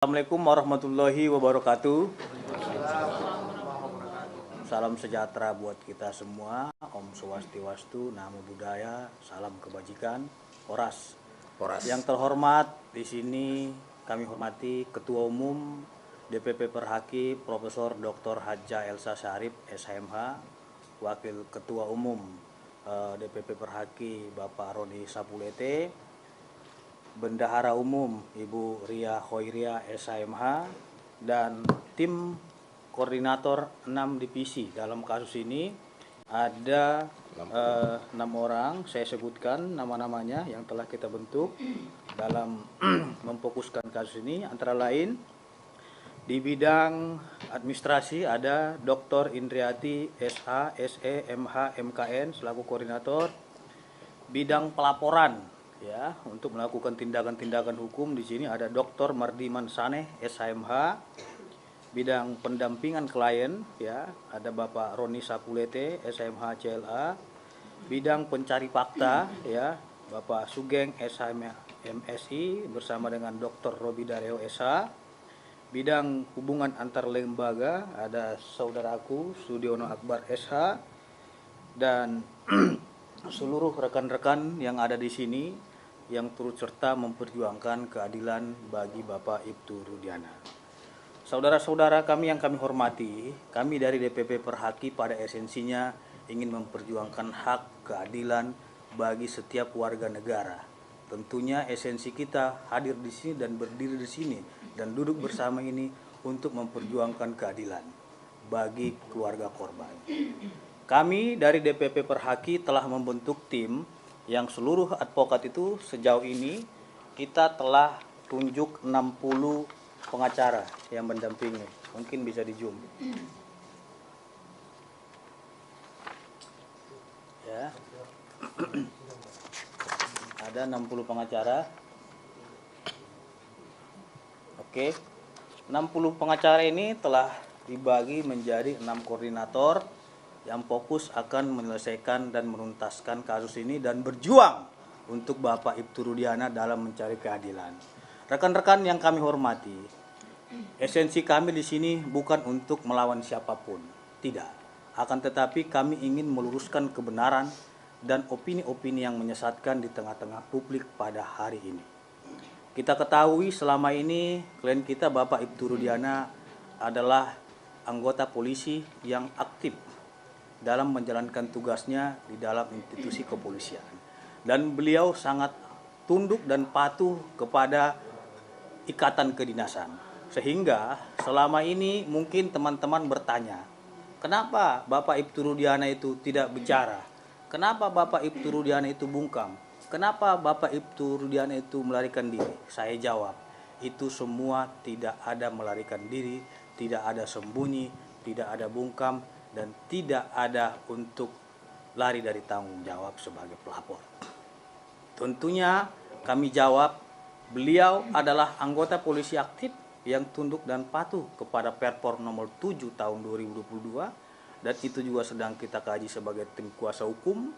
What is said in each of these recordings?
Assalamualaikum warahmatullahi wabarakatuh. Salam sejahtera buat kita semua. Om Swastiastu, Namo Buddhaya, salam kebajikan. Horas. Yang terhormat di sini kami hormati Ketua Umum DPP Perhaki Profesor Dr. Hadja Elsa Syarif SHMH, Wakil Ketua Umum DPP Perhaki Bapak Roni Sapulete, Bendahara Umum Ibu Ria Khoiria SHMH, dan tim koordinator 6 divisi. Dalam kasus ini ada 6 orang, saya sebutkan nama-namanya yang telah kita bentuk dalam memfokuskan kasus ini. Antara lain di bidang administrasi ada Dr. Indriati SH, SE, MH, MKN selaku koordinator. Bidang pelaporan ya, untuk melakukan tindakan-tindakan hukum di sini ada Dr. Mardiman Saneh SHMH. Bidang pendampingan klien ya, ada Bapak Roni Sapulete SHMH CLA. Bidang pencari fakta ya, Bapak Sugeng SHMH MSI bersama dengan Dr. Robi Dareo SH. Bidang hubungan antar lembaga ada saudaraku Sudiono Akbar SH dan seluruh rekan-rekan yang ada di sini yang turut serta memperjuangkan keadilan bagi Bapak Ibtu Rudiana. Saudara-saudara kami yang kami hormati, kami dari DPP Perhaki pada esensinya ingin memperjuangkan hak keadilan bagi setiap warga negara. Tentunya esensi kita hadir di sini dan berdiri di sini dan duduk bersama ini untuk memperjuangkan keadilan bagi keluarga korban. Kami dari DPP Perhaki telah membentuk tim yang seluruh advokat itu sejauh ini kita telah tunjuk 60 pengacara yang mendampingi. Mungkin bisa di zoom. Ya. Ada 60 pengacara. Oke. 60 pengacara ini telah dibagi menjadi 6 koordinator yang fokus akan menyelesaikan dan menuntaskan kasus ini dan berjuang untuk Bapak Ibtu Rudiana dalam mencari keadilan. Rekan-rekan yang kami hormati, esensi kami di sini bukan untuk melawan siapapun, tidak. Akan tetapi kami ingin meluruskan kebenaran dan opini-opini yang menyesatkan di tengah-tengah publik pada hari ini. Kita ketahui selama ini klien kita Bapak Ibtu Rudiana adalah anggota polisi yang aktif dalam menjalankan tugasnya di dalam institusi kepolisian. Dan beliau sangat tunduk dan patuh kepada ikatan kedinasan. Sehingga selama ini mungkin teman-teman bertanya, kenapa Bapak Ibtu Rudiana itu tidak bicara? Kenapa Bapak Ibtu Rudiana itu bungkam? Kenapa Bapak Ibtu Rudiana itu melarikan diri? Saya jawab, itu semua tidak ada melarikan diri, tidak ada sembunyi, tidak ada bungkam, dan tidak ada untuk lari dari tanggung jawab sebagai pelapor. Tentunya kami jawab, beliau adalah anggota polisi aktif yang tunduk dan patuh kepada Perpor nomor 7 tahun 2022, dan itu juga sedang kita kaji sebagai tim kuasa hukum.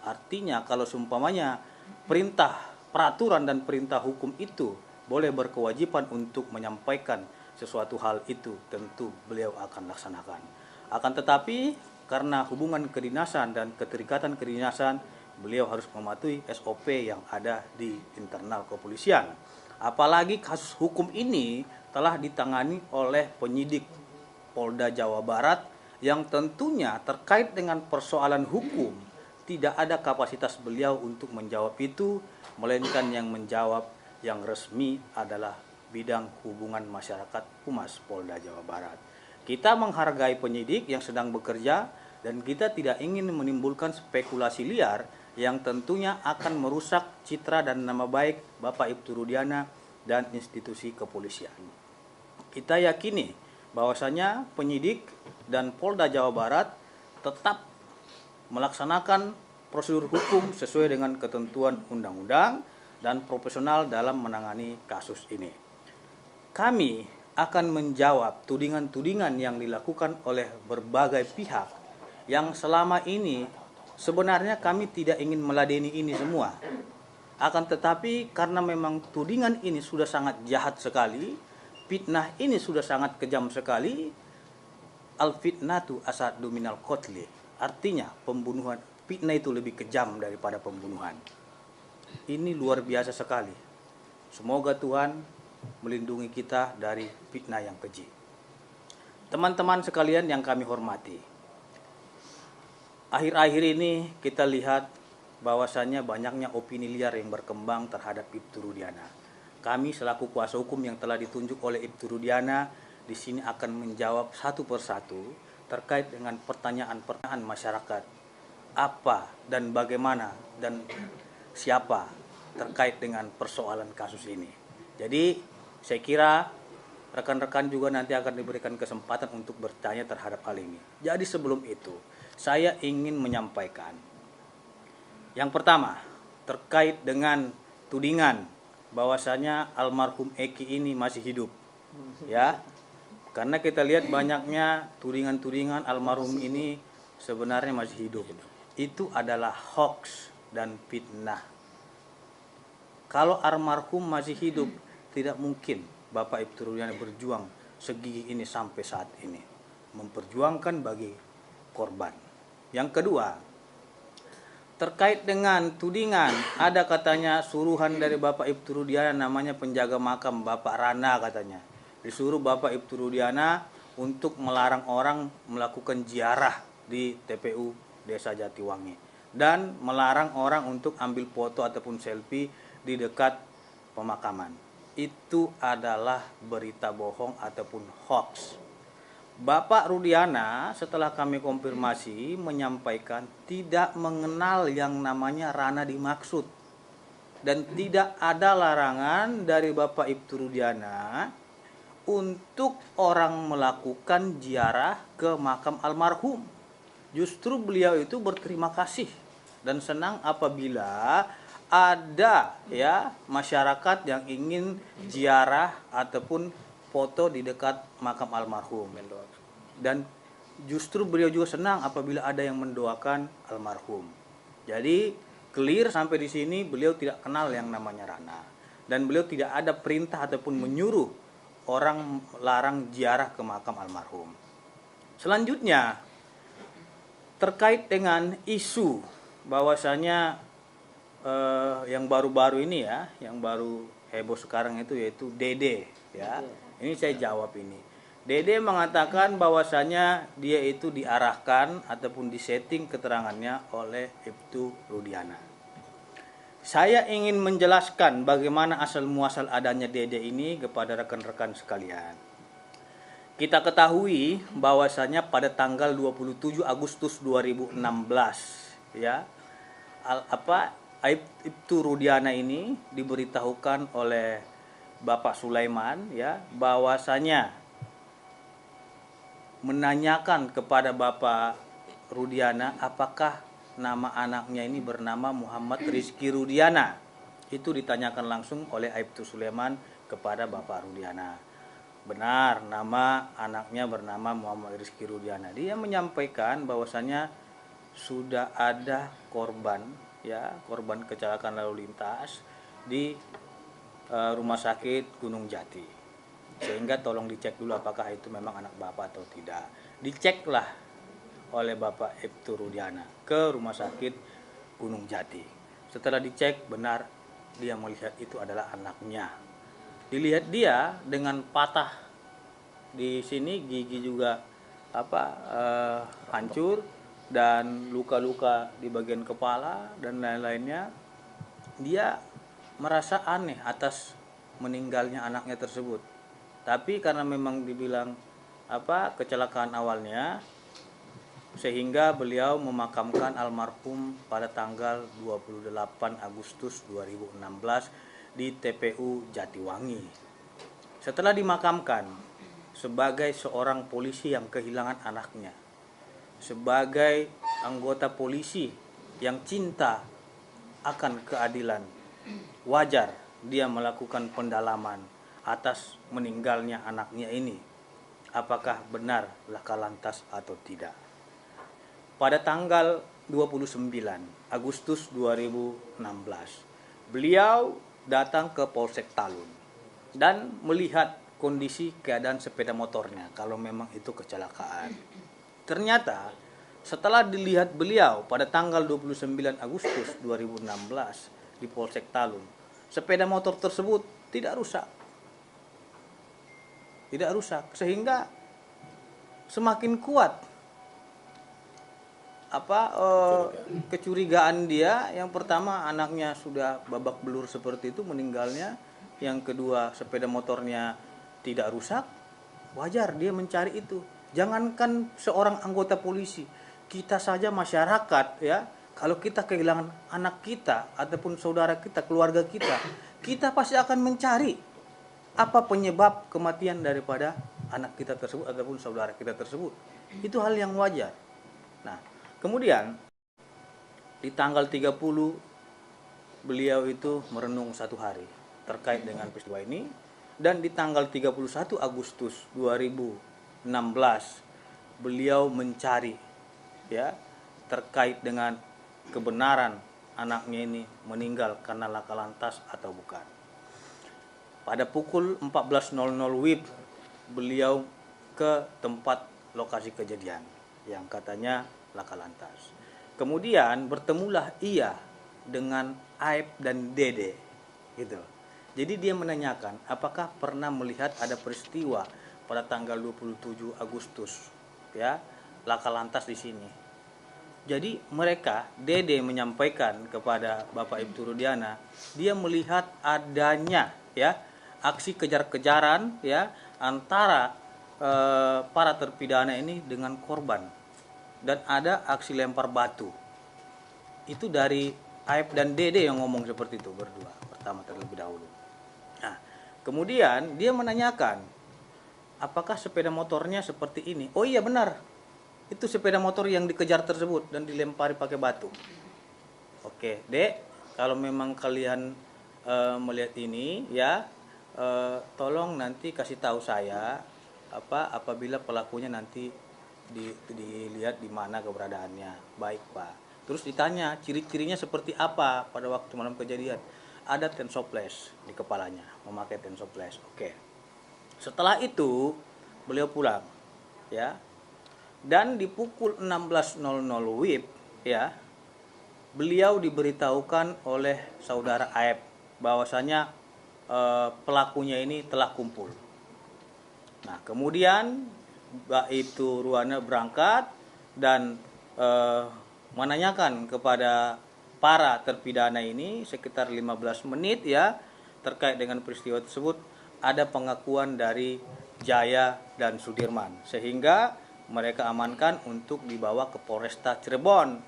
Artinya kalau seumpamanya perintah, peraturan dan perintah hukum itu boleh berkewajiban untuk menyampaikan sesuatu hal itu, tentu beliau akan laksanakan. Akan tetapi karena hubungan kedinasan dan keterikatan kedinasan, beliau harus mematuhi SOP yang ada di internal kepolisian. Apalagi kasus hukum ini telah ditangani oleh penyidik Polda Jawa Barat yang tentunya terkait dengan persoalan hukum tidak ada kapasitas beliau untuk menjawab itu, melainkan yang menjawab yang resmi adalah bidang hubungan masyarakat Humas Polda Jawa Barat. Kita menghargai penyidik yang sedang bekerja dan kita tidak ingin menimbulkan spekulasi liar yang tentunya akan merusak citra dan nama baik Bapak Ibtu Rudiana dan institusi kepolisian. Kita yakini bahwasanya penyidik dan Polda Jawa Barat tetap melaksanakan prosedur hukum sesuai dengan ketentuan undang-undang dan profesional dalam menangani kasus ini. Kami akan menjawab tudingan-tudingan yang dilakukan oleh berbagai pihak yang selama ini sebenarnya kami tidak ingin meladeni ini semua. Akan tetapi karena memang tudingan ini sudah sangat jahat sekali, fitnah ini sudah sangat kejam sekali. Al-fitnatu asaddu minal qatli. Artinya pembunuhan, fitnah itu lebih kejam daripada pembunuhan. Ini luar biasa sekali. Semoga Tuhan melindungi kita dari fitnah yang keji. Teman-teman sekalian yang kami hormati, akhir-akhir ini kita lihat bahwasannya banyaknya opini liar yang berkembang terhadap Ibtu Rudiana. Kami selaku kuasa hukum yang telah ditunjuk oleh Ibtu Rudiana di sini akan menjawab satu persatu terkait dengan pertanyaan-pertanyaan masyarakat. Apa dan bagaimana dan siapa terkait dengan persoalan kasus ini. Jadi saya kira rekan-rekan juga nanti akan diberikan kesempatan untuk bertanya terhadap hal ini. Jadi sebelum itu saya ingin menyampaikan yang pertama terkait dengan tudingan bahwasanya almarhum Eki ini masih hidup. Ya. Karena kita lihat banyaknya tudingan-tudingan almarhum ini sebenarnya masih hidup. Itu adalah hoax dan fitnah. Kalau almarhum masih hidup, tidak mungkin Bapak Ibtu Rudiana berjuang segigih ini sampai saat ini. Memperjuangkan bagi korban. Yang kedua, terkait dengan tudingan, ada katanya suruhan dari Bapak Ibtu Rudiana namanya penjaga makam Bapak Rana katanya. Disuruh Bapak Ibtu Rudiana untuk melarang orang melakukan ziarah di TPU Desa Jatiwangi dan melarang orang untuk ambil foto ataupun selfie di dekat pemakaman. Itu adalah berita bohong ataupun hoax. Bapak Rudiana setelah kami konfirmasi menyampaikan tidak mengenal yang namanya Rana dimaksud dan tidak ada larangan dari Bapak Ibtu Rudiana untuk orang melakukan ziarah ke makam almarhum. Justru beliau itu berterima kasih dan senang apabila ada ya masyarakat yang ingin ziarah ataupun foto di dekat makam almarhum. Dan justru beliau juga senang apabila ada yang mendoakan almarhum. Jadi clear sampai di sini beliau tidak kenal yang namanya Rana dan beliau tidak ada perintah ataupun menyuruh orang larang ziarah ke makam almarhum. Selanjutnya terkait dengan isu bahwasanya yang baru-baru ini ya, yang baru heboh sekarang itu yaitu Dede ya. Ini saya jawab ini. Dede mengatakan bahwasanya dia itu diarahkan ataupun disetting keterangannya oleh Ibtu Rudiana. Saya ingin menjelaskan bagaimana asal muasal adanya Dede ini kepada rekan-rekan sekalian. Kita ketahui bahwasanya pada tanggal 27 Agustus 2016 ya, Ibtu Rudiana ini diberitahukan oleh Bapak Sulaiman ya bahwasanya menanyakan kepada Bapak Rudiana apakah nama anaknya ini bernama Muhammad Rizky Rudiana. Itu ditanyakan langsung oleh Ibtu Sulaiman kepada Bapak Rudiana. Benar, nama anaknya bernama Muhammad Rizky Rudiana. Dia menyampaikan bahwasanya sudah ada korban ya, korban kecelakaan lalu lintas di rumah sakit Gunung Jati. Sehingga tolong dicek dulu apakah itu memang anak Bapak atau tidak. Diceklah oleh Bapak Ibtu Rudiana ke rumah sakit Gunung Jati. Setelah dicek benar dia melihat itu adalah anaknya. Dilihat dia dengan patah di sini, gigi juga hancur dan luka-luka di bagian kepala dan lain-lainnya. Dia merasa aneh atas meninggalnya anaknya tersebut. Tapi karena memang dibilang kecelakaan awalnya, sehingga beliau memakamkan almarhum pada tanggal 28 Agustus 2016 di TPU Jatiwangi. Setelah dimakamkan, sebagai seorang polisi yang kehilangan anaknya, sebagai anggota polisi yang cinta akan keadilan, wajar dia melakukan pendalaman atas meninggalnya anaknya ini. Apakah benar laka lantas atau tidak? Pada tanggal 29 Agustus 2016, beliau datang ke Polsek Talun dan melihat kondisi keadaan sepeda motornya kalau memang itu kecelakaan. Ternyata setelah dilihat beliau pada tanggal 29 Agustus 2016 di Polsek Talun, sepeda motor tersebut tidak rusak. Tidak rusak, sehingga semakin kuat kecurigaan dia. Yang pertama, anaknya sudah babak belur seperti itu meninggalnya. Yang kedua, sepeda motornya tidak rusak. Wajar dia mencari itu. Jangankan seorang anggota polisi, kita saja masyarakat ya, kalau kita kehilangan anak kita ataupun saudara kita, keluarga kita, kita pasti akan mencari apa penyebab kematian daripada anak kita tersebut ataupun saudara kita tersebut. Itu hal yang wajar. Nah, kemudian di tanggal 30 beliau itu merenung 1 hari terkait dengan peristiwa ini, dan di tanggal 31 Agustus 2016 beliau mencari ya terkait dengan kebenaran anaknya ini meninggal karena laka lantas atau bukan. Pada pukul 14.00 WIB beliau ke tempat lokasi kejadian yang katanya laka lantas. Kemudian bertemulah ia dengan Aib dan Dede gitu. Jadi dia menanyakan apakah pernah melihat ada peristiwa pada tanggal 27 Agustus ya laka lantas di sini. Jadi mereka, Dede menyampaikan kepada Bapak Ibtu Rudiana, dia melihat adanya ya aksi kejar-kejaran ya antara para terpidana ini dengan korban, dan ada aksi lempar batu. Itu dari Aib dan Dede yang ngomong seperti itu berdua pertama terlebih dahulu. Nah, kemudian dia menanyakan apakah sepeda motornya seperti ini. Oh iya benar, itu sepeda motor yang dikejar tersebut dan dilempari pakai batu. Oke, Dek, kalau memang kalian melihat ini ya, tolong nanti kasih tahu saya apabila pelakunya nanti dilihat di mana keberadaannya. Baik, Pak. Terus ditanya ciri-cirinya seperti apa pada waktu malam kejadian. Ada tensoples di kepalanya, memakai tensoples. Oke. Setelah itu beliau pulang ya. Dan di pukul 16.00 WIB ya, beliau diberitahukan oleh saudara Aib bahwasanya pelakunya ini telah kumpul. Nah, kemudian Mbak Ibtu Rudiana berangkat dan menanyakan kepada para terpidana ini sekitar 15 menit ya terkait dengan peristiwa tersebut. Ada pengakuan dari Jaya dan Sudirman sehingga mereka amankan untuk dibawa ke Polresta Cirebon.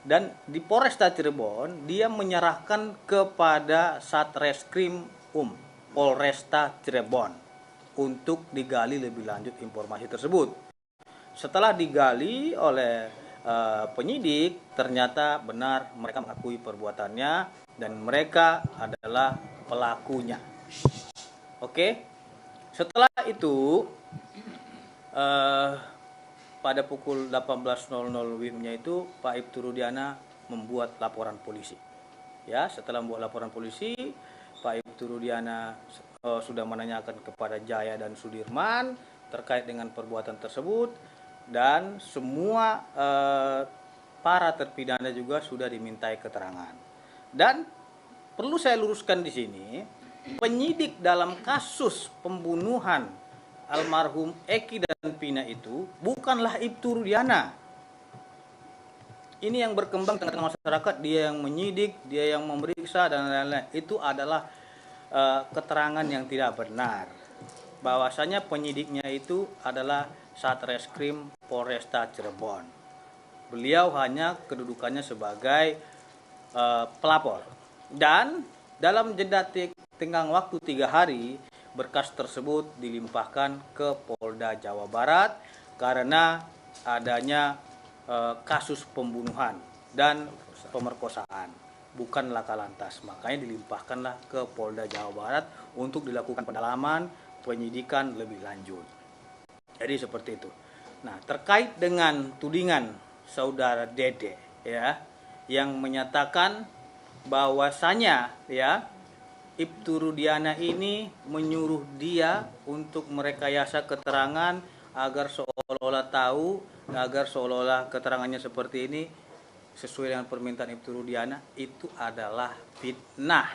Dan di Polresta Cirebon dia menyerahkan kepada Satreskrim Polresta Cirebon untuk digali lebih lanjut informasi tersebut. Setelah digali oleh penyidik, ternyata benar mereka mengakui perbuatannya dan mereka adalah pelakunya. Oke. Setelah itu pada pukul 18.00 WIB-nya itu Pak Ibtu Rudiana membuat laporan polisi. Ya, setelah membuat laporan polisi, Pak Ibtu Rudiana sudah menanyakan kepada Jaya dan Sudirman terkait dengan perbuatan tersebut, dan semua para terpidana juga sudah dimintai keterangan. Dan perlu saya luruskan di sini, penyidik dalam kasus pembunuhan almarhum Eki dan Pina itu bukanlah Ibtu Rudiana. Ini yang berkembang tengah-tengah masyarakat, dia yang menyidik, dia yang memeriksa dan lain-lain. Itu adalah keterangan yang tidak benar. Bahwasanya penyidiknya itu adalah Satreskrim Polresta Cirebon. Beliau hanya kedudukannya sebagai pelapor. Dan dalam jeda tenggang waktu 3 hari, berkas tersebut dilimpahkan ke Polda Jawa Barat karena adanya kasus pembunuhan dan pemerkosaan, bukan laka lantas. Makanya dilimpahkanlah ke Polda Jawa Barat untuk dilakukan pendalaman, penyidikan lebih lanjut. Jadi seperti itu. Nah, terkait dengan tudingan saudara Dede ya, yang menyatakan bahwasanya ya Ibtu Rudiana ini menyuruh dia untuk merekayasa keterangan agar seolah-olah tahu, agar seolah-olah keterangannya seperti ini sesuai dengan permintaan Ibtu Rudiana, itu adalah fitnah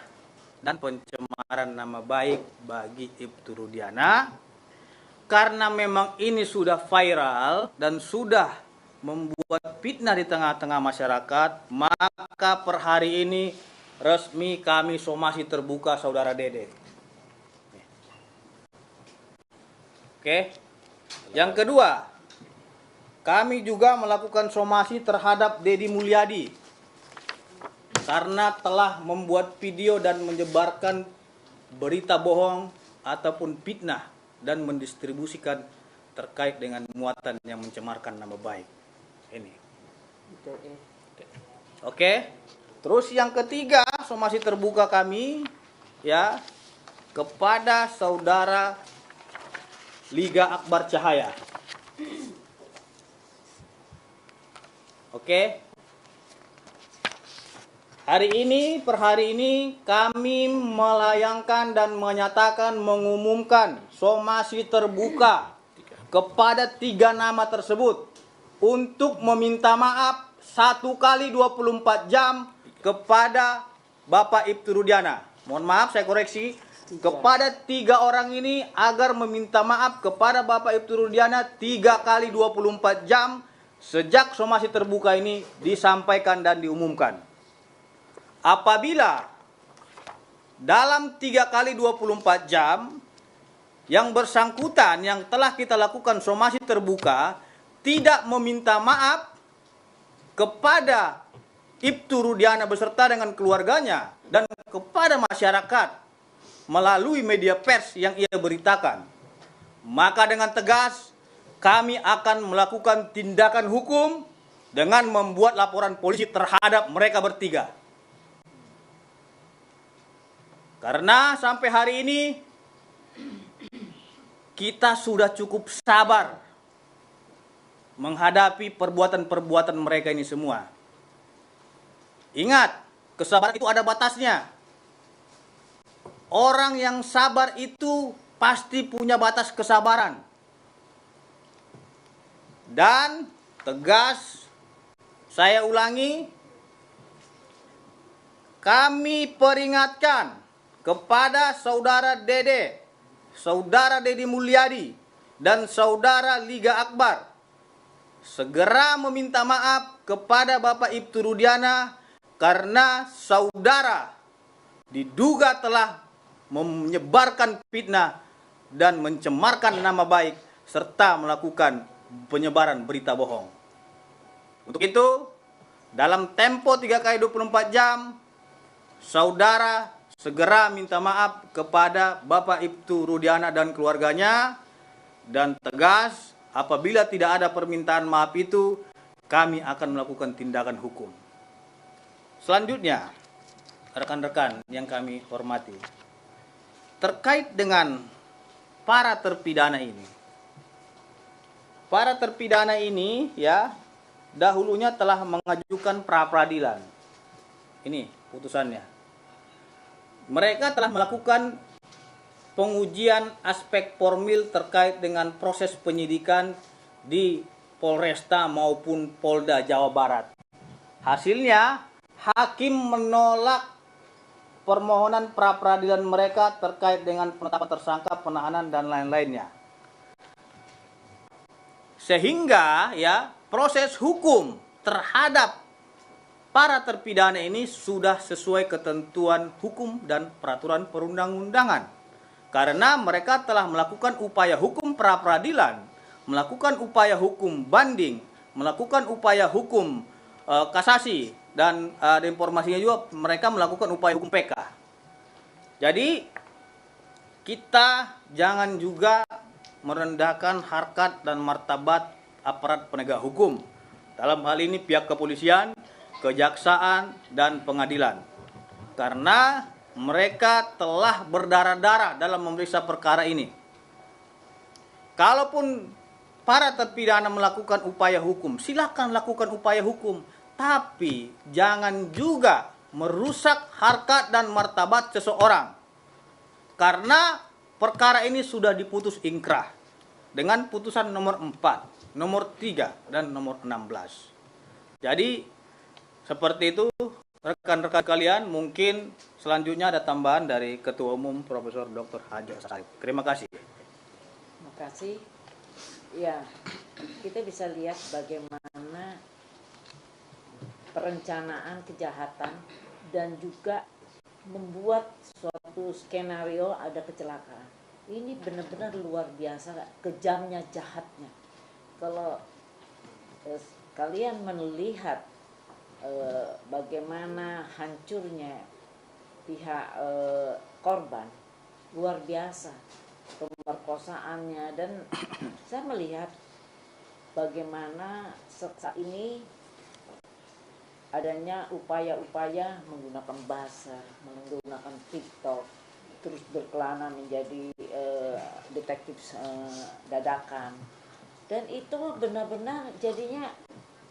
dan pencemaran nama baik bagi Ibtu Rudiana. Karena memang ini sudah viral dan sudah membuat fitnah di tengah-tengah masyarakat, maka per hari ini resmi kami somasi terbuka saudara Dede. Oke. Yang kedua, kami juga melakukan somasi terhadap Dedi Mulyadi karena telah membuat video dan menyebarkan berita bohong ataupun fitnah dan mendistribusikan terkait dengan muatan yang mencemarkan nama baik. Ini. Oke. Terus yang ketiga, somasi terbuka kami ya kepada saudara Liga Akbar Cahaya. Oke. Per hari ini kami melayangkan dan menyatakan mengumumkan somasi terbuka kepada 3 nama tersebut untuk meminta maaf 1 kali 24 jam kepada Bapak Ibtu Rudiana. Mohon maaf, saya koreksi. Kepada 3 orang ini agar meminta maaf kepada Bapak Ibtu Rudiana 3 kali 24 jam sejak somasi terbuka ini disampaikan dan diumumkan. Apabila dalam 3 kali 24 jam yang bersangkutan yang telah kita lakukan somasi terbuka tidak meminta maaf kepada Ibtu Rudiana beserta dengan keluarganya dan kepada masyarakat melalui media pers yang ia beritakan, maka dengan tegas kami akan melakukan tindakan hukum dengan membuat laporan polisi terhadap mereka bertiga. Karena sampai hari ini kita sudah cukup sabar menghadapi perbuatan-perbuatan mereka ini semua. Ingat, kesabaran itu ada batasnya. Orang yang sabar itu pasti punya batas kesabaran. Dan tegas, saya ulangi, kami peringatkan kepada saudara Dede, saudara Dedi Mulyadi, dan saudara Liga Akbar segera meminta maaf kepada Bapak Ibtu Rudiana karena saudara diduga telah menyebarkan fitnah dan mencemarkan nama baik serta melakukan penyebaran berita bohong. Untuk itu, dalam tempo 3 kali 24 jam, saudara segera minta maaf kepada Bapak Ibtu Rudiana dan keluarganya, dan tegas apabila tidak ada permintaan maaf itu, kami akan melakukan tindakan hukum. Selanjutnya, rekan-rekan yang kami hormati, terkait dengan para terpidana ini. Para terpidana ini ya dahulunya telah mengajukan pra-peradilan. Ini putusannya. Mereka telah melakukan pengujian aspek formil terkait dengan proses penyidikan di Polresta maupun Polda Jawa Barat. Hasilnya, hakim menolak permohonan pra-peradilan mereka terkait dengan penetapan tersangka, penahanan, dan lain-lainnya. Sehingga ya proses hukum terhadap para terpidana ini sudah sesuai ketentuan hukum dan peraturan perundang-undangan. Karena mereka telah melakukan upaya hukum pra-peradilan, melakukan upaya hukum banding, melakukan upaya hukum kasasi, dan informasinya juga mereka melakukan upaya hukum PK. Jadi kita jangan juga merendahkan harkat dan martabat aparat penegak hukum. Dalam hal ini pihak kepolisian, kejaksaan, dan pengadilan. Karena mereka telah berdarah-darah dalam memeriksa perkara ini. Kalaupun para terpidana melakukan upaya hukum, silakan lakukan upaya hukum. Tapi jangan juga merusak harkat dan martabat seseorang. Karena perkara ini sudah diputus ingkrah dengan putusan nomor 4, nomor 3, dan nomor 16. Jadi seperti itu rekan-rekan kalian, mungkin selanjutnya ada tambahan dari Ketua Umum Profesor Dr. Haji Sarif. Terima kasih. Terima kasih. Ya, kita bisa lihat bagaimana perencanaan kejahatan dan juga membuat suatu skenario ada kecelakaan. Ini benar-benar luar biasa, kejamnya, jahatnya. Kalau kalian melihat bagaimana hancurnya pihak korban, luar biasa pemerkosaannya. Dan saya melihat bagaimana saat ini adanya upaya-upaya menggunakan buzzer, menggunakan TikTok, terus berkelana menjadi detektif dadakan, dan itu benar-benar jadinya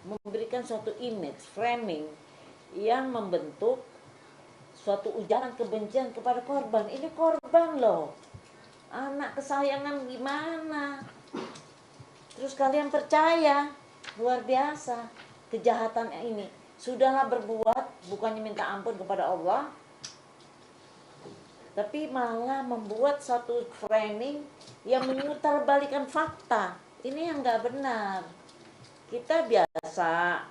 memberikan suatu image framing yang membentuk suatu ujaran kebencian kepada korban. Ini korban loh, anak kesayangan gimana, terus kalian percaya. Luar biasa kejahatan ini. Sudahlah berbuat, bukannya minta ampun kepada Allah, tapi malah membuat satu framing yang memutarbalikkan fakta. Ini yang nggak benar. Kita biasa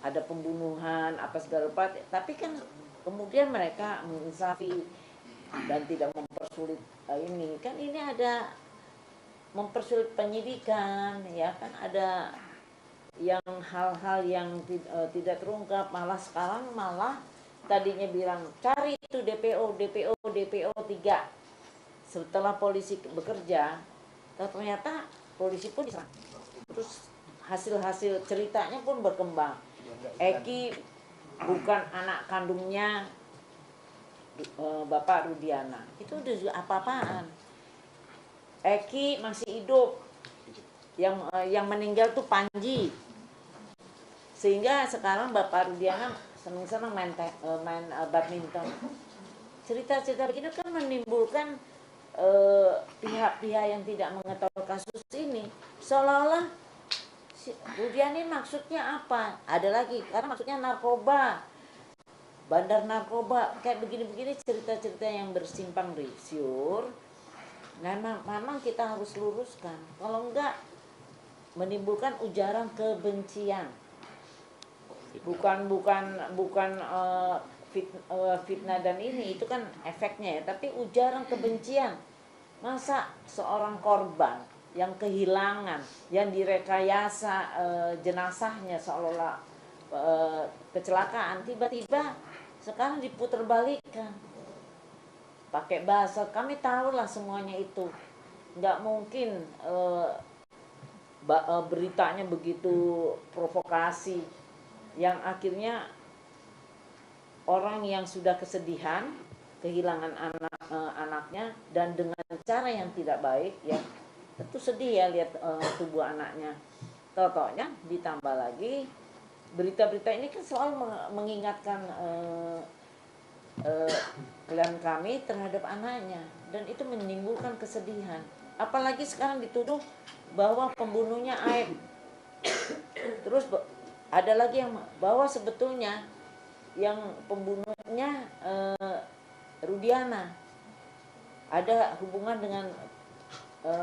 ada pembunuhan apa segala rupa, tapi kan kemudian mereka menginsafi dan tidak mempersulit ini. Kan ini ada mempersulit penyidikan, ya kan, ada yang hal-hal yang tidak terungkap. Malah sekarang tadinya bilang cari itu DPO 3. Setelah polisi bekerja, ternyata polisi pun diserang. Terus hasil ceritanya pun berkembang. Eki bukan anak kandungnya Bapak Rudiana. Itu udah apa-apaan. Eki masih hidup. Yang meninggal tuh Panji. Sehingga sekarang Bapak Rudiana senang-senang main badminton. Cerita-cerita begini kan menimbulkan pihak-pihak yang tidak mengetahui kasus ini, seolah-olah Rudiana maksudnya apa? Ada lagi, karena maksudnya narkoba, bandar narkoba, kayak begini-begini cerita-cerita yang bersimpang siur. Nah, memang kita harus luruskan. Kalau enggak, menimbulkan ujaran kebencian. Bukan fitnah dan ini, itu kan efeknya ya, tapi ujaran kebencian. Masa seorang korban yang kehilangan, yang direkayasa jenazahnya seolah-olah kecelakaan, tiba-tiba sekarang diputarbalikkan pakai bahasa. Kami tahulah semuanya itu nggak mungkin beritanya begitu provokasi, yang akhirnya orang yang sudah kesedihan kehilangan anaknya dan dengan cara yang tidak baik, ya tentu sedih ya lihat tubuh anaknya. Totonya ditambah lagi berita-berita ini kan selalu mengingatkan klien kami terhadap anaknya, dan itu menimbulkan kesedihan. Apalagi sekarang dituduh bahwa pembunuhnya Aib. Terus ada lagi yang bahwa sebetulnya yang pembunuhnya Rudiana ada hubungan dengan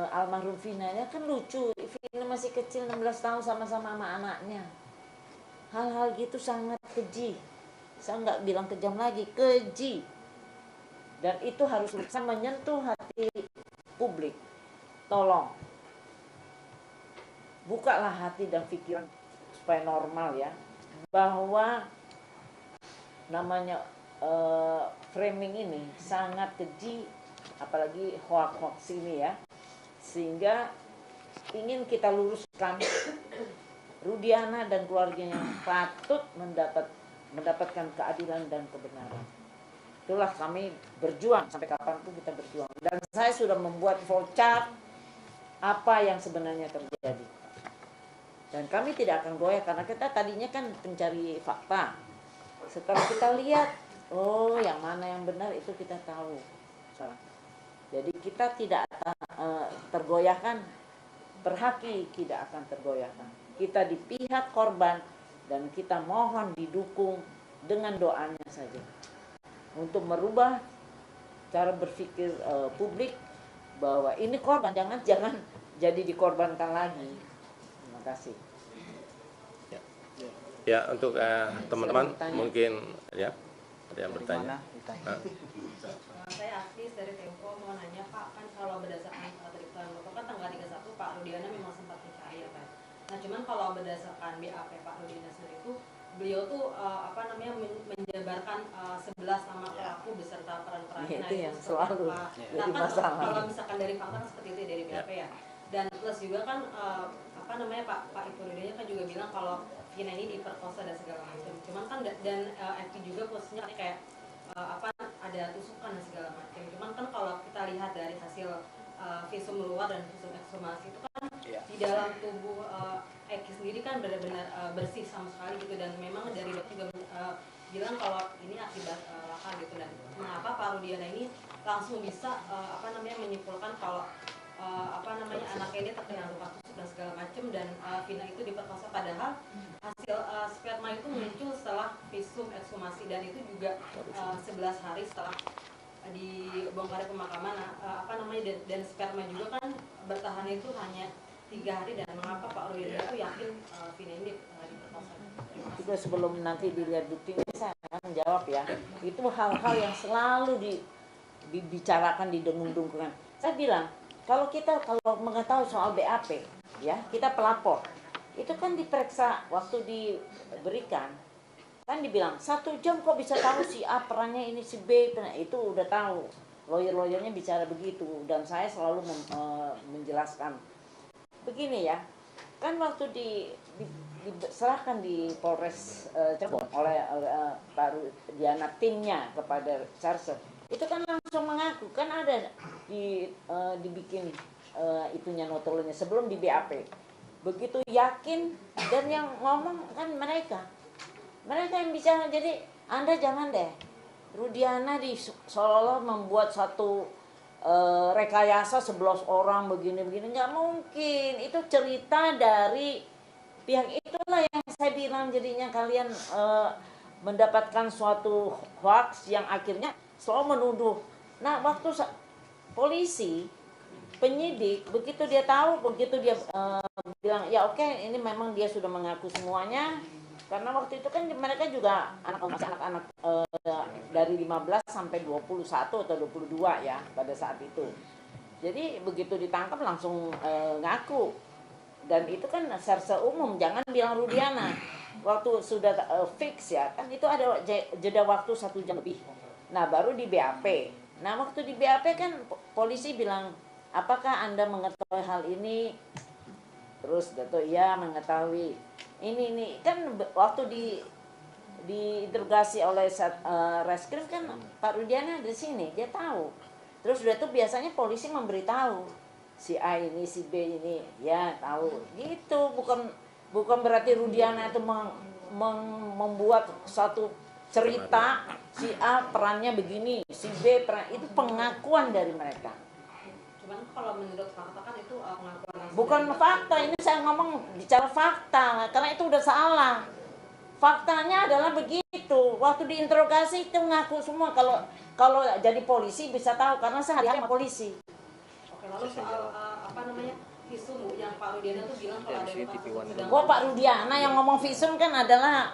almarhum Vina-nya. Kan lucu, Vina masih kecil 16 tahun sama-sama sama anaknya. Hal-hal gitu sangat keji. Saya nggak bilang kejam lagi, keji. Dan itu harus bisa menyentuh hati publik. Tolong bukalah hati dan pikiran supaya normal ya, bahwa namanya framing ini sangat keji, apalagi hoax ini ya. Sehingga ingin kita luruskan, Rudiana dan keluarganya patut mendapatkan keadilan dan kebenaran. Itulah kami berjuang, sampai kapanpun kita berjuang. Dan saya sudah membuat flowchart apa yang sebenarnya terjadi. Dan kami tidak akan goyah, karena kita tadinya kan pencari fakta. Setelah kita lihat oh yang mana yang benar itu kita tahu. Jadi kita tidak tergoyahkan, berhaki tidak akan tergoyahkan. Kita di pihak korban dan kita mohon didukung dengan doanya saja untuk merubah cara berpikir publik bahwa ini korban, jangan jadi dikorbankan lagi. Terima kasih. Ya, untuk teman-teman mungkin ya ada yang bertanya. Saya aktif dari Tempo, mau nanya Pak, kan kalau berdasarkan tadi Bapak kan tanggal 31 Pak Rudiana memang sempat mencari ya Pak. Nah cuman kalau berdasarkan BAP Pak Rudiana sendiri itu beliau tuh menjabarkan 11 nama pelaku beserta peran-perannya. Itu yang selalu jadi masalah. Kalau misalkan dari fakta kan seperti itu dari BAP ya. Dan plus juga kan Pak Ibu Rudiana kan juga bilang kalau Vina ini diperkosa dan segala macam. Cuman kan dan FP juga posisinya kayak ada tusukan dan segala macam. Cuman kan kalau kita lihat dari hasil visum luar dan visum ekshumasi itu kan di dalam tubuh Eki sendiri kan benar-benar bersih sama sekali gitu, dan memang dari dokter juga bilang kalau ini akibat laka gitu. Dan mengapa Pak Rudiana ini langsung bisa menyimpulkan kalau anaknya ini terkena luka tusuk dan segala macam, dan Vina itu diperkosa, padahal hasil sperma itu muncul setelah visum ekshumasi dan itu juga 11 hari setelah dibongkar pemakaman dan sperma juga kan bertahan itu hanya 3 hari. Dan mengapa Pak Rudiana itu yakin Vina ini diperkosa? Juga sebelum nanti dilihat buktinya saya akan jawab ya. Itu hal-hal yang selalu dibicarakan, didengung-dengungkan. Saya bilang kalau mengetahui soal BAP ya, kita pelapor itu kan diperiksa waktu diberikan kan dibilang 1 jam kok bisa tahu si A perannya ini, si B itu udah tahu. Lawyer-lawyernya bicara begitu, dan saya selalu menjelaskan begini ya, kan waktu diserahkan di Polres Cirebon oleh Pak Rudiana timnya kepada Sarse, itu kan langsung mengaku, kan ada dibikin itunya notolonya sebelum di BAP. Begitu yakin, dan yang ngomong kan mereka yang bicara. Jadi Anda jangan deh Rudiana seolah-olah membuat satu rekayasa 11 orang begini-begini, nggak mungkin. Itu cerita dari pihak itulah yang saya bilang jadinya kalian mendapatkan suatu hoax yang akhirnya selalu menuduh. Nah waktu polisi penyidik begitu dia tahu, begitu dia bilang ya oke, ini memang dia sudah mengaku semuanya, karena waktu itu kan mereka juga anak-anak dari 15 sampai 21 atau 22 ya pada saat itu. Jadi begitu ditangkap langsung ngaku, dan itu kan serse umum, jangan bilang Rudiana. Waktu sudah fix ya kan, itu ada jeda waktu 1 jam lebih. Nah baru di BAP. Nah waktu di BAP kan polisi bilang, apakah Anda mengetahui hal ini? Terus Dato iya mengetahui. Ini kan waktu diinterogasi oleh reskrim kan Pak Rudiana di sini, dia tahu. Terus udah tuh biasanya polisi memberitahu si A ini, si B ini, ya tahu. Gitu, bukan berarti Rudiana itu membuat satu cerita si A perannya begini, si B peran, itu pengakuan dari mereka. Cuman kalau menurut fakta kan itu pengakuan. Bukan fakta, ini saya ngomong bicara fakta, karena itu udah salah. Faktanya adalah begitu. Waktu diinterogasi itu ngaku semua. Kalau jadi polisi bisa tahu, karena sehari-hari sama polisi. Oke, lalu soal visum yang Pak Rudiana tuh bilang kalau ada luka. Kok Pak Rudiana yang ngomong visum kan adalah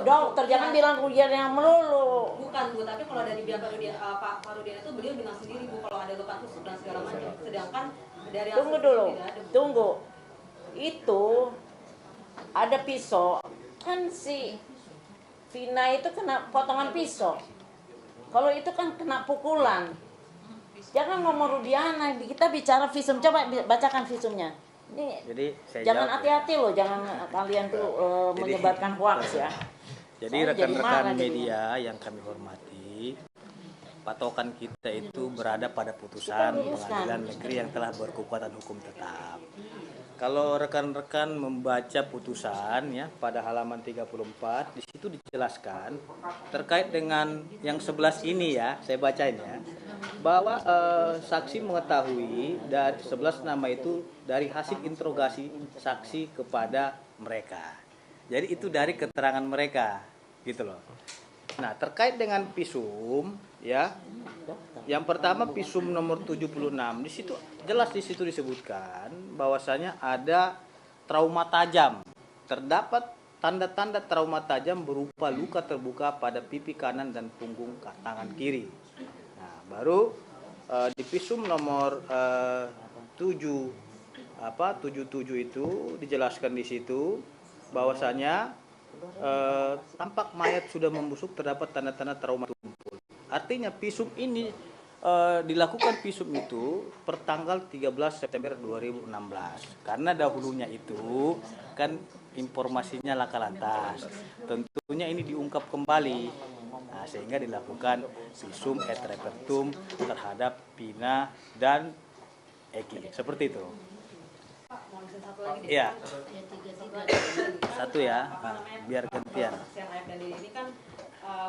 dokter, jangan bilang Rudiana yang melulu. Bukan Bu, tapi kalau dari bilang Pak Rudiana itu beliau bilang sendiri Bu kalau ada luka tusuk dan segala macam. Sedangkan dari Tunggu dulu, tunggu. Itu ada pisau, kan si Vina itu kena potongan pisau. Kalau itu kan kena pukulan. Jangan ngomong Rudiana, kita bicara visum. Coba bacakan visumnya. Ini Jadi jangan hati-hati loh, jangan kalian tuh menyebarkan hoax ya. Jadi rekan-rekan media yang kami hormati, patokan kita itu berada pada putusan pengadilan negeri yang telah berkekuatan hukum tetap. kalau rekan-rekan membaca putusan ya pada halaman 34, di situ dijelaskan terkait dengan yang 11 ini ya, saya bacain ya, bahwa saksi mengetahui dari 11 nama itu dari hasil interogasi saksi kepada mereka. Jadi itu dari keterangan mereka, gitu loh. Nah, terkait dengan visum ya, yang pertama visum nomor 76, di situ jelas di situ disebutkan bahwasanya ada trauma tajam. Terdapat tanda-tanda trauma tajam berupa luka terbuka pada pipi kanan dan punggung tangan kiri. Nah, baru di visum nomor 77 itu dijelaskan di situ bahwasanya tampak mayat sudah membusuk, terdapat tanda-tanda trauma tumpul. Artinya visum ini dilakukan visum itu pertanggal 13 September 2016. Karena dahulunya itu kan informasinya laka lantas. Tentunya ini diungkap kembali. Nah, sehingga dilakukan visum et repertum terhadap Pina dan Eki. Seperti itu. Mau bisa satu lagi deh. Iya. Satu ya, biar gantian. Saksian Aib dan Dede ini kan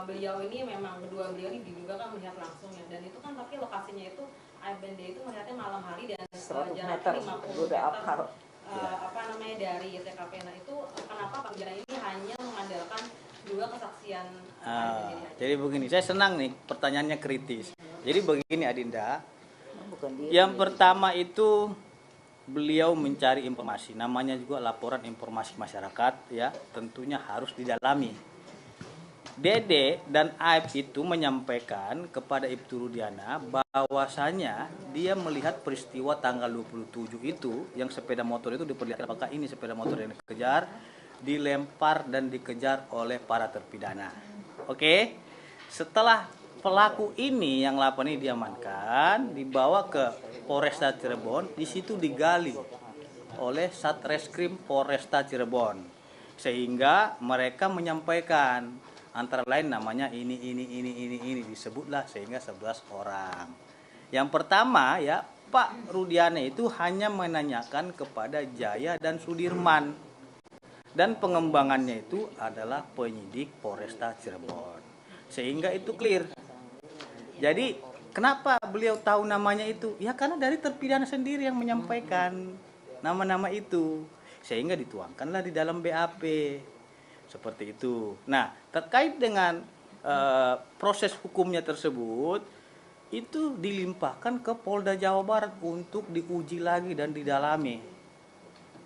beliau ini memang kedua beliau ini diduga kan melihat langsung ya, dan itu kan tapi lokasinya itu Aib dan Dede itu melihatnya malam hari dan 100 jarak meter, 50 udah meter apal. dari TKP. Nah itu kenapa Pak Bujana ini hanya mengandalkan dua kesaksian Aib dan Dede aja? Jadi begini, saya senang nih pertanyaannya kritis. Jadi begini Adinda, Bukan dia. yang pertama itu beliau mencari informasi, namanya juga laporan informasi masyarakat ya, tentunya harus didalami. Dede dan Aib itu menyampaikan kepada Ibtu Rudiana bahwasanya dia melihat peristiwa tanggal 27 itu yang sepeda motor itu diperlihatkan, apakah ini sepeda motor yang dikejar, dilempar dan dikejar oleh para terpidana. Oke. Setelah pelaku ini yang 8 ini diamankan, dibawa ke Polresta Cirebon, di situ digali oleh Satreskrim Polresta Cirebon. Sehingga mereka menyampaikan antara lain namanya ini disebutlah sehingga 11 orang. Yang pertama ya, Pak Rudiana itu hanya menanyakan kepada Jaya dan Sudirman. Dan pengembangannya itu adalah penyidik Polresta Cirebon. Sehingga itu clear. Jadi kenapa beliau tahu namanya itu? Ya karena dari terpidana sendiri yang menyampaikan nama-nama itu. Sehingga dituangkanlah di dalam BAP. Seperti itu. Nah, terkait dengan proses hukumnya tersebut, itu dilimpahkan ke Polda Jawa Barat untuk diuji lagi dan didalami.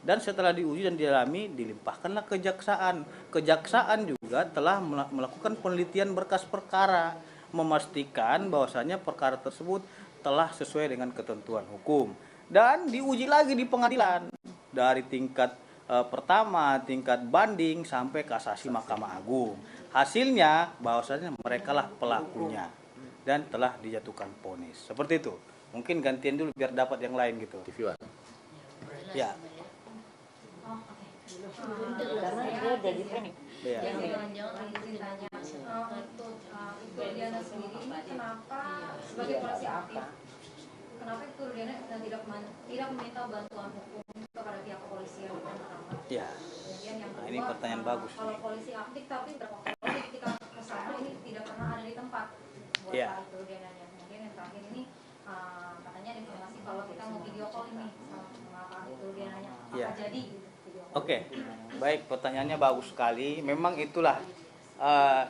Dan setelah diuji dan didalami, dilimpahkanlah kejaksaan. Kejaksaan juga telah melakukan penelitian berkas perkara, memastikan bahwasanya perkara tersebut telah sesuai dengan ketentuan hukum. Dan diuji lagi di pengadilan dari tingkat pertama, tingkat banding sampai kasasi Mahkamah Agung. Hasilnya bahwasanya merekalah pelakunya dan telah dijatuhkan vonis. Seperti itu. Mungkin gantian dulu biar dapat yang lain gitu. TV One. Ya. Karena dia jadi Ya. Jangan-jangan itu ditanya untuk Ibu Rudiana sendiri kenapa sebagai polisi aktif, kenapa Ibu Rudiana tidak meminta bantuan hukum kepada pihak kepolisian yang pertama? Ya. Kemudian yang kedua, Ini pertanyaan bagus. Kalau polisi aktif tapi berpokok ketika kesana ini tidak pernah ada di tempat buat Ya. Pak Ibu Rudiana. Kemudian yang terakhir ini katanya ada informasi kalau kita mau video call ini sama Pak Ibu Rudiana, Ya. apa jadi gitu video call? Oke. Baik, pertanyaannya bagus sekali. Memang itulah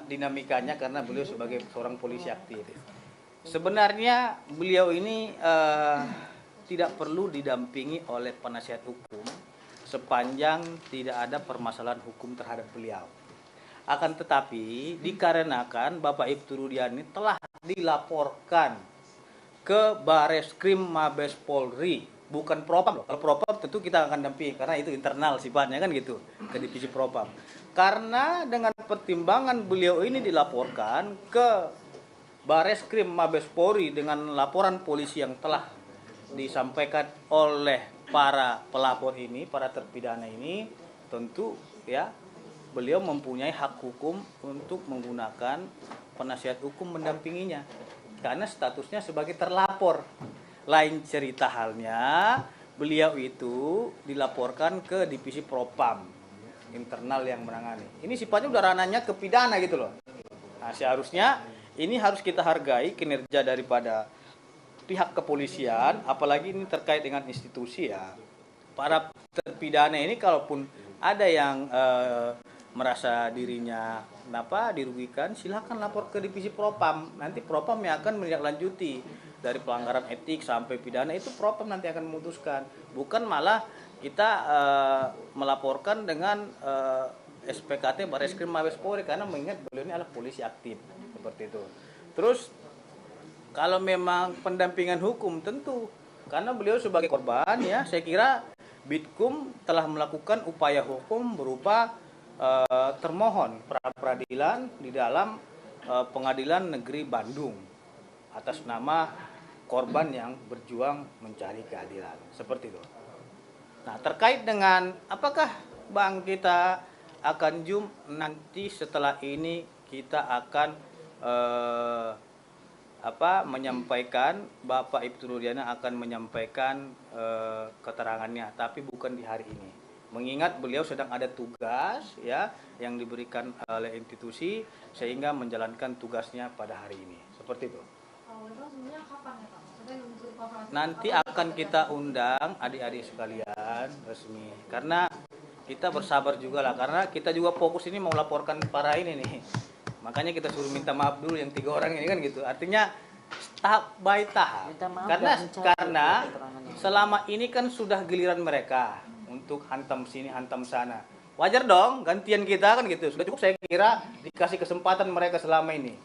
dinamikanya karena beliau sebagai seorang polisi aktif. Sebenarnya beliau ini tidak perlu didampingi oleh penasihat hukum sepanjang tidak ada permasalahan hukum terhadap beliau. Akan tetapi dikarenakan Bapak Ibtu Rudiana telah dilaporkan ke Bareskrim Mabes Polri, bukan Propam loh. Kalau Propam tentu kita akan dampingi karena itu internal sifatnya kan gitu, ke divisi Propam. Karena dengan pertimbangan beliau ini dilaporkan ke Bareskrim Mabes Polri dengan laporan polisi yang telah disampaikan oleh para pelapor ini, para terpidana ini, tentu ya beliau mempunyai hak hukum untuk menggunakan penasihat hukum mendampinginya karena statusnya sebagai terlapor. Lain cerita halnya beliau itu dilaporkan ke divisi Propam internal yang menangani. Ini sifatnya udah ranahnya ke pidana gitu loh. Nah, seharusnya ini harus kita hargai kinerja daripada pihak kepolisian, apalagi ini terkait dengan institusi ya. Para terpidana ini kalaupun ada yang merasa dirinya dirugikan, silakan lapor ke divisi Propam. Nanti Propam yang akan menindaklanjuti dari pelanggaran etik sampai pidana, itu Propam nanti akan memutuskan. Bukan malah kita melaporkan dengan SPKT Barreskrim Mabes Polri, karena mengingat beliau ini adalah polisi aktif seperti itu. Terus kalau memang pendampingan hukum tentu, karena beliau sebagai korban ya, saya kira Bitkum telah melakukan upaya hukum berupa termohon pra peradilan di dalam Pengadilan Negeri Bandung atas nama korban yang berjuang mencari keadilan, seperti itu. Nah, terkait dengan apakah Bang kita akan nanti setelah ini kita akan menyampaikan, Bapak Ibtu Rudiana akan menyampaikan keterangannya, tapi bukan di hari ini. Mengingat beliau sedang ada tugas ya yang diberikan oleh institusi sehingga menjalankan tugasnya pada hari ini. Seperti itu. Sebenarnya kapan ya Pak? Nanti akan kita undang adik-adik sekalian resmi. Karena kita bersabar juga lah, karena kita juga fokus ini mau laporkan para ini nih. Makanya kita suruh minta maaf dulu yang 3 orang ini kan gitu. Artinya tahap by tahap. Karena selama ini kan sudah giliran mereka untuk hantam sini hantam sana. Wajar dong gantian kita kan gitu. Sudah cukup saya kira dikasih kesempatan mereka selama ini.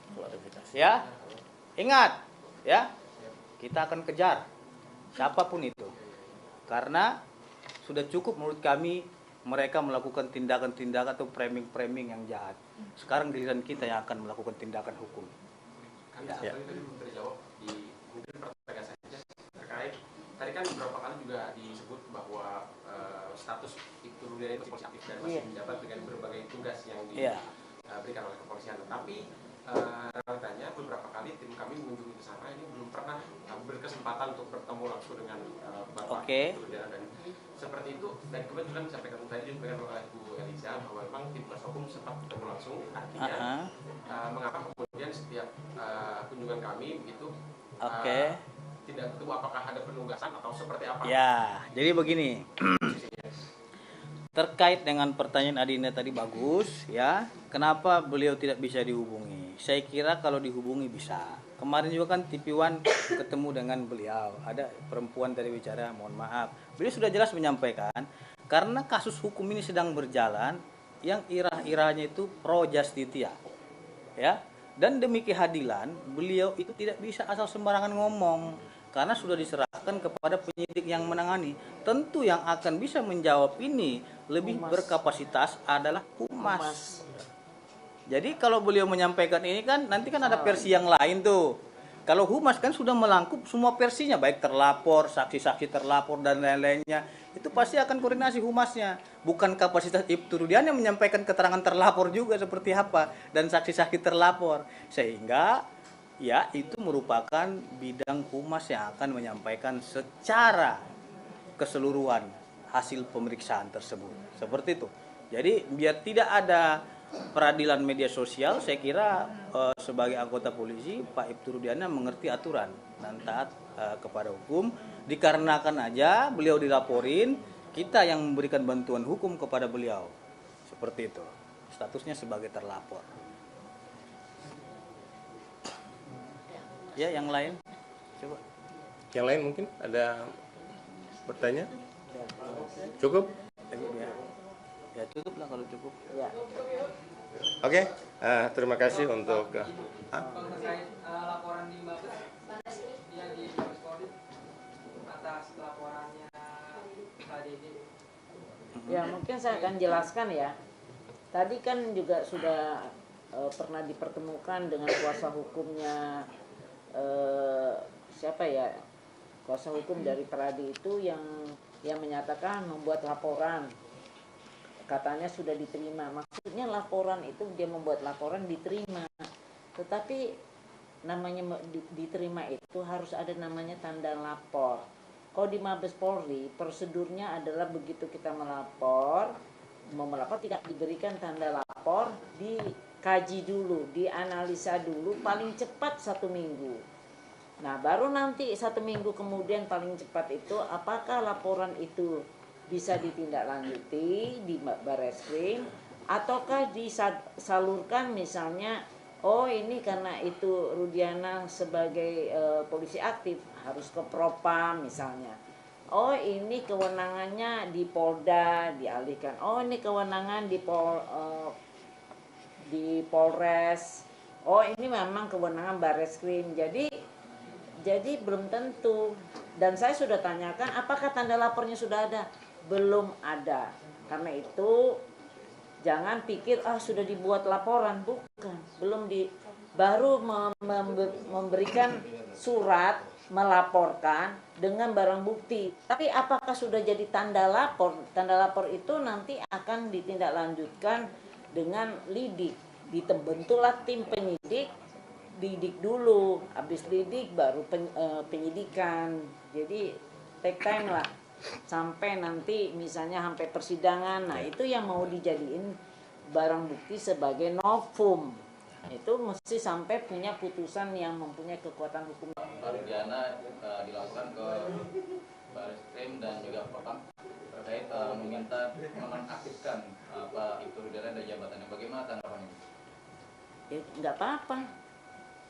Ya. Ingat ya. Kita akan kejar siapapun itu. Karena sudah cukup menurut kami mereka melakukan tindakan-tindakan atau framing-framing yang jahat. Sekarang giliran kita yang akan melakukan tindakan hukum. Kami tadi belum terjawab di mungkin pertanyaan saja terkait tadi kan beberapa kali juga disebut bahwa status Ibtu Rudiana itu masih aktif dan masih menjabat dengan berbagai tugas yang diberikan oleh kepolisian. Tapi realitanya beberapa kali tim kami mengunjungi ke sana ini belum pernah berkesempatan untuk bertemu langsung dengan Bapak Ibtu Rudiana, dan seperti itu. Dan kebetulan disampaikan tadi oleh Bu Eliza bahwa memang tim kuasa hukum sempat bertemu langsung. Artinya mengapa kemudian setiap kunjungan kami itu tidak tahu apakah ada penugasan atau seperti apa? Ya, jadi begini. Terkait dengan pertanyaan Adinda tadi bagus ya. Kenapa beliau tidak bisa dihubungi? Saya kira kalau dihubungi bisa. Kemarin juga kan TV One ketemu dengan beliau. Ada perempuan tadi bicara, mohon maaf. Beliau sudah jelas menyampaikan karena kasus hukum ini sedang berjalan yang irah-irahnya itu pro justitia. Ya. Dan demi keadilan, beliau itu tidak bisa asal sembarangan ngomong. Karena sudah diserahkan kepada penyidik yang menangani. Tentu yang akan bisa menjawab ini lebih berkapasitas adalah Humas. Jadi kalau beliau menyampaikan ini kan nanti kan ada versi yang lain tuh. Kalau Humas kan sudah melangkup semua versinya, baik terlapor, saksi-saksi terlapor dan lain-lainnya. Itu pasti akan koordinasi Humasnya. Bukan kapasitas Ibtu Rudiana yang menyampaikan keterangan terlapor juga seperti apa dan saksi-saksi terlapor. Sehingga ya itu merupakan bidang Humas yang akan menyampaikan secara keseluruhan hasil pemeriksaan tersebut. Seperti itu. Jadi biar tidak ada peradilan media sosial, saya kira sebagai anggota polisi Pak Ibtu Rudiana mengerti aturan dan taat kepada hukum. Dikarenakan aja beliau dilaporin, kita yang memberikan bantuan hukum kepada beliau. Seperti itu. Statusnya sebagai terlapor. Ya, yang lain? Coba. Yang lain mungkin ada bertanya? Cukup? Ya cukup lah kalau cukup. Ya. Oke, terima kasih untuk Terkait laporan di Mabes yang di Mabes Polri atas laporannya Pak Dede. Ya, mungkin saya akan jelaskan ya. Tadi kan juga sudah pernah dipertemukan dengan kuasa hukumnya siapa ya? Kuasa hukum dari Peradi itu yang menyatakan membuat laporan. Katanya sudah diterima. Maksudnya laporan itu dia membuat laporan diterima. Tetapi namanya diterima itu harus ada namanya tanda lapor. Kalau di Mabes Polri prosedurnya adalah begitu kita melapor, mau melapor tidak diberikan tanda lapor, dikaji dulu, dianalisa dulu, paling cepat 1 minggu. Nah baru nanti 1 minggu kemudian paling cepat itu apakah laporan itu bisa ditindaklanjuti di Barreskrim ataukah disalurkan misalnya, oh ini karena itu Rudiana sebagai polisi aktif harus ke Propam misalnya. Oh ini kewenangannya di Polda dialihkan. Oh ini kewenangan di Polres. Oh ini memang kewenangan Barreskrim. Jadi belum tentu. Dan saya sudah tanyakan apakah tanda lapornya sudah ada? Belum ada. Karena itu jangan pikir sudah dibuat laporan, bukan. Baru memberikan surat melaporkan dengan barang bukti. Tapi apakah sudah jadi tanda lapor? Tanda lapor itu nanti akan ditindaklanjutkan dengan lidik. Dibentuklah tim penyidik, lidik dulu, habis lidik baru penyidikan. Jadi take time lah sampai nanti misalnya sampai persidangan. Nah itu yang mau dijadiin barang bukti sebagai novum. Itu mesti sampai punya putusan yang mempunyai kekuatan hukum. Rudiana dilaporkan ke Barreskrim dan juga Propam terkait meminta menonaktifkan Ibtu Rudiana dari jabatannya. Bagaimana tanggapan ini? Ya nggak apa-apa,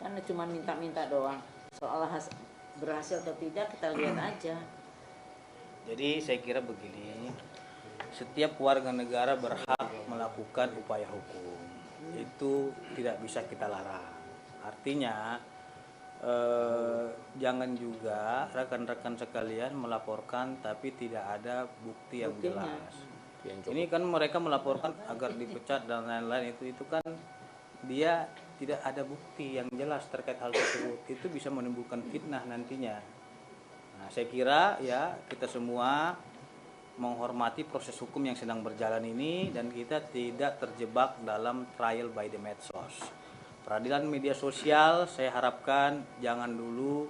karena cuma minta-minta doang. Soal berhasil atau tidak kita lihat aja. Jadi saya kira begini, setiap warga negara berhak melakukan upaya hukum. Itu tidak bisa kita larang. Artinya jangan juga rekan-rekan sekalian melaporkan tapi tidak ada bukti yang jelas. Ini kan mereka melaporkan agar dipecat dan lain-lain, itu kan dia tidak ada bukti yang jelas terkait hal tersebut. Itu bisa menimbulkan fitnah nantinya. Nah, saya kira ya kita semua menghormati proses hukum yang sedang berjalan ini dan kita tidak terjebak dalam trial by the medsos. Peradilan media sosial saya harapkan jangan dulu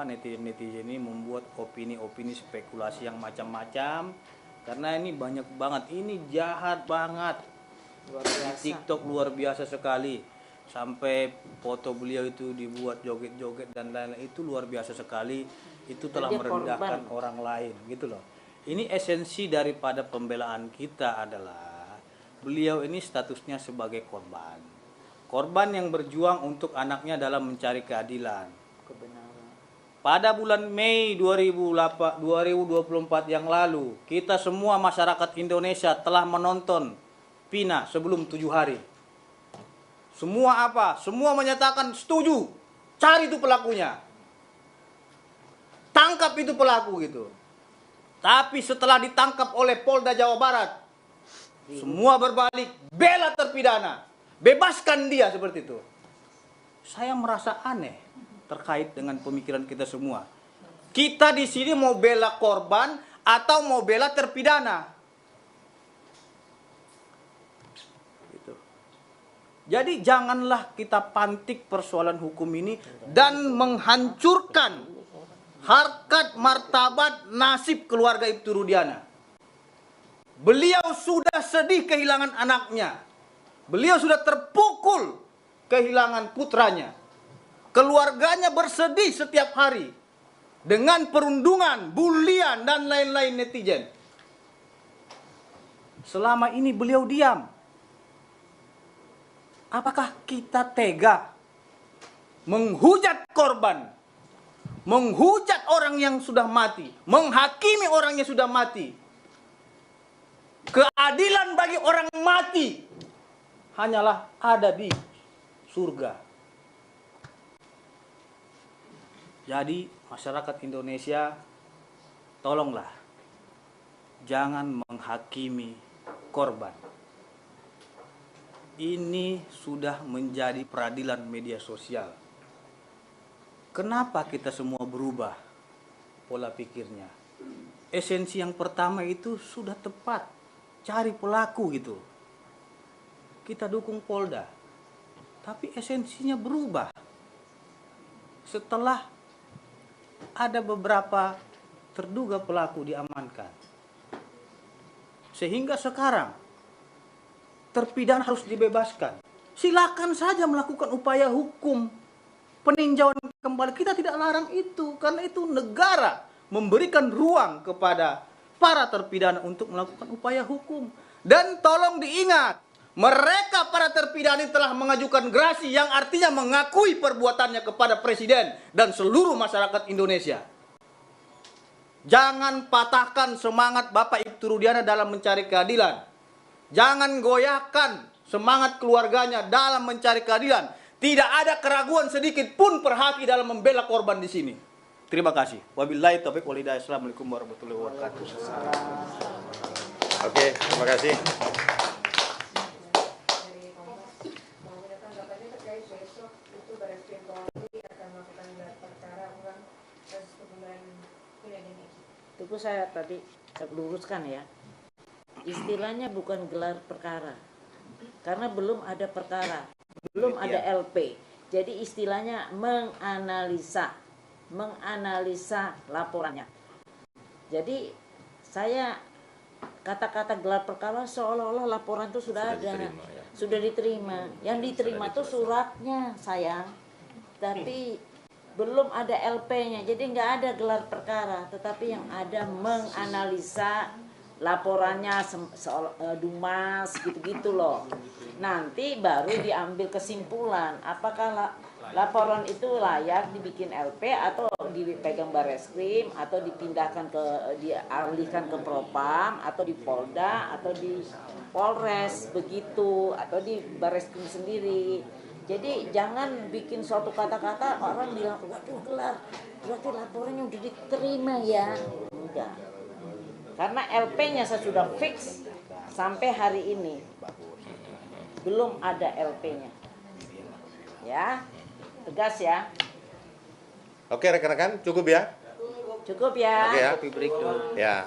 netizen ini membuat opini-opini spekulasi yang macam-macam, karena ini banyak banget, ini jahat banget. Luar biasa. TikTok luar biasa sekali, sampai foto beliau itu dibuat joget-joget dan lain-lain, itu luar biasa sekali. Itu telah merendahkan orang lain gitu loh. Ini esensi daripada pembelaan kita adalah beliau ini statusnya sebagai korban. Korban yang berjuang untuk anaknya dalam mencari keadilan. Kebenaran. Pada bulan Mei 2024 yang lalu, kita semua masyarakat Indonesia telah menonton Vina sebelum 7 hari. Semua apa? Semua menyatakan setuju. Cari itu pelakunya. Tangkap itu pelaku gitu. Tapi setelah ditangkap oleh Polda Jawa Barat, semua berbalik, bela terpidana, bebaskan dia, seperti itu. Saya merasa aneh terkait dengan pemikiran kita semua. Kita di sini mau bela korban atau mau bela terpidana? Gitu. Jadi janganlah kita pantik persoalan hukum ini dan menghancurkan harkat martabat nasib keluarga Ibtu Rudiana. Beliau sudah sedih kehilangan anaknya. Beliau sudah terpukul kehilangan putranya. Keluarganya bersedih setiap hari dengan perundungan, bulian dan lain-lain netizen. Selama ini beliau diam. Apakah kita tega menghujat korban, menghujat orang yang sudah mati, menghakimi orang yang sudah mati? Keadilan bagi orang mati hanyalah ada di surga. Jadi masyarakat Indonesia, tolonglah jangan menghakimi korban. Ini sudah menjadi peradilan media sosial. Kenapa kita semua berubah pola pikirnya? Esensi yang pertama itu sudah tepat. Cari pelaku gitu. Kita dukung Polda. Tapi esensinya berubah. Setelah ada beberapa terduga pelaku diamankan. Sehingga sekarang terpidana harus dibebaskan. Silakan saja melakukan upaya hukum peninjauan kembali. Kita tidak larang itu, karena itu negara memberikan ruang kepada para terpidana untuk melakukan upaya hukum. Dan tolong diingat, mereka para terpidana telah mengajukan gerasi yang artinya mengakui perbuatannya kepada Presiden dan seluruh masyarakat Indonesia. Jangan patahkan semangat Bapak Ibtu Rudiana dalam mencari keadilan. Jangan goyahkan semangat keluarganya dalam mencari keadilan. Tidak ada keraguan sedikit pun perhati dalam membela korban di sini. Terima kasih. Wabillahi taufiq wal hidayah. Assalamualaikum warahmatullahi wabarakatuh. Oke, terima kasih. Itu saya tadi luruskan ya. Istilahnya bukan gelar perkara. Karena belum ada perkara, belum ada LP. Jadi istilahnya menganalisa laporannya. Jadi saya kata-kata gelar perkara seolah-olah laporan itu sudah ada, diterima, ya. sudah diterima. Yang diterima itu suratnya sayang, tapi belum ada LP-nya. Jadi nggak ada gelar perkara, tetapi yang ada menganalisa laporannya Dumas gitu-gitu loh. Nanti baru diambil kesimpulan apakah laporan itu layak dibikin LP atau dipegang Bareskrim atau dipindahkan dialihkan ke Propam atau di Polda atau di Polres begitu atau di Bareskrim sendiri. Jadi jangan bikin suatu kata-kata orang bilang waduh gelar berarti laporannya udah diterima ya. Enggak. Karena LP-nya saya sudah fix sampai hari ini. Belum ada LP-nya. Ya. Tegas ya. Oke rekan-rekan, cukup ya? Cukup ya. Oke ya. Kopi break dulu. Ya.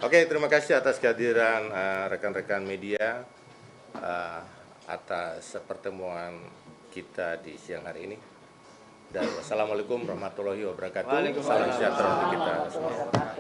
Oke, terima kasih atas kehadiran rekan-rekan media atas pertemuan kita di siang hari ini. Dan wassalamualaikum warahmatullahi wabarakatuh. Salam sejahtera untuk kita semua.